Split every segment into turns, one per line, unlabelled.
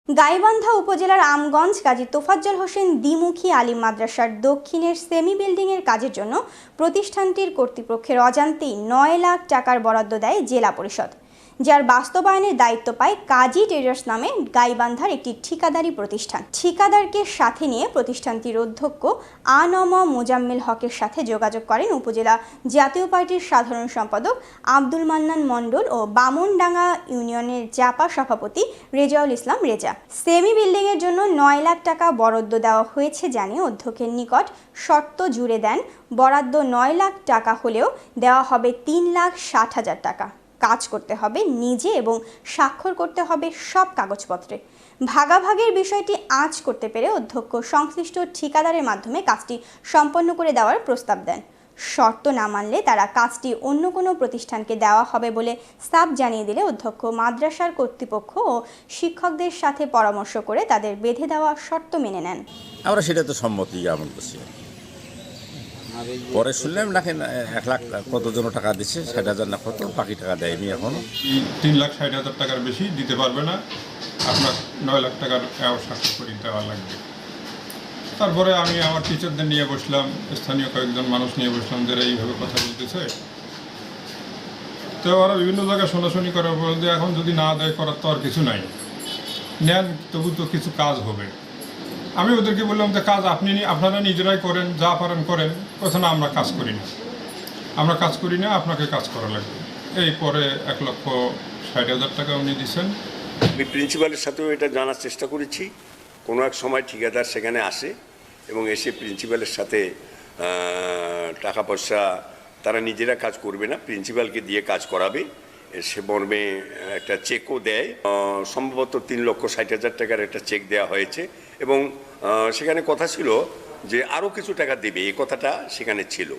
গাইবান্ধা উপজেলার আমগঞ্জ কাজী তোফাজ্জল হোসেন দ্বিমুখী আলিম মাদ্রাসার দক্ষিণের সেমি বিল্ডিংয়ের কাজের জন্য প্রতিষ্ঠানটির কর্তৃপক্ষের অজান্তেই ৯ লাখ টাকার বরাদ্দ দেয় জেলা পরিষদ, যার বাস্তবায়নের দায়িত্ব পায় কাজী ট্রেডার্স নামে গাইবান্ধার একটি ঠিকাদারি প্রতিষ্ঠান। ঠিকাদারকে সাথে নিয়ে প্রতিষ্ঠানটির অধ্যক্ষ আনম মোজাম্মেল হকের সাথে যোগাযোগ করেন উপজেলা জাতীয় পার্টির সাধারণ সম্পাদক আব্দুল মান্নান মণ্ডল ও বামনডাঙ্গা ইউনিয়নের জাপা সভাপতি রেজাউল ইসলাম রেজা। সেমি বিল্ডিংয়ের জন্য ৯ লাখ টাকা বরাদ্দ দেওয়া হয়েছে জানিয়ে অধ্যক্ষের নিকট শর্ত জুড়ে দেন। বরাদ্দ ৯ লাখ টাকা হলেও দেওয়া হবে ৩,৬০,০০০ টাকা। কাজ করতে হবে নিজে এবং স্বাক্ষর করতে হবে সব কাগজপত্রে। ভাগাভাগির বিষয়টি আঁচ করতে পেরে অধ্যক্ষ সংশ্লিষ্ট ঠিকাদারের মাধ্যমে কাজটি সম্পন্ন করে দেওয়ার প্রস্তাব দেন। শর্ত না মানলে তারা কাজটি অন্য কোনো প্রতিষ্ঠানকে দেওয়া হবে বলে সাফ জানিয়ে দিলে অধ্যক্ষ মাদ্রাসার কর্তৃপক্ষ ও শিক্ষকদের সাথে পরামর্শ করে তাদের বেঁধে দেওয়া শর্ত মেনে নেন।
আমরা সেটা তো সম্মতি জ্ঞাপন করছি। পরে শুনলাম নাকি ১ লাখ কতজন টাকা দিচ্ছে, ৬০,০০০ না কত, বাকি টাকা দেয়নি এখনো।
৩,৬০,০০০ টাকার বেশি দিতে পারবে না, আপনার ৯ লাখ টাকার স্বাক্ষর করে দেওয়া লাগবে। তারপরে আমি আমার টিচারদের নিয়ে বসলাম, স্থানীয় কয়েকজন মানুষ নিয়ে বসলাম যারা এইভাবে কথা বলতেছে। তো ওরা বিভিন্ন জায়গায় শোনাশুনি করার পর যে এখন যদি না দেয় করার তো আর কিছু নাই, নেন তবু তো কিছু কাজ হবে। আমি ওদেরকে বললাম যে কাজ আপনারা নিজেরাই করেন, যা পারেন করেন, কথা না আমরা কাজ করি না, আপনাকে কাজ করা লাগবে। এই পরে ১,৬০,০০০ টাকা উনি দিচ্ছেন।
আমি প্রিন্সিপালের সাথেও এটা জানার চেষ্টা করেছি। কোনো এক সময় ঠিকাদার সেখানে আসে এবং এসে প্রিন্সিপালের সাথে টাকা পয়সা তারা নিজেরা কাজ করবে না, প্রিন্সিপালকে দিয়ে কাজ করাবে। সে মর্মে একটা চেকও দেয়, সম্ভবত ৩,৬০,০০০ টাকার একটা চেক দেওয়া হয়েছে এবং সেখানে কথা ছিল যে আরো কিছু টাকা দেবে, এই কথাটা সেখানে ছিল।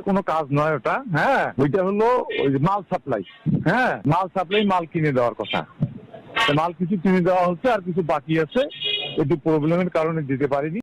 কোনো কাজ নয় ওটা, হ্যাঁ, ওইটা হলো ওই মাল সাপ্লাই, হ্যাঁ, মাল কিনে দেওয়ার কথা। মাল কিছু কিনে দেওয়া হচ্ছে আর কিছু বাকি আছে, একটু প্রবলেমের কারণে দিতে পারিনি।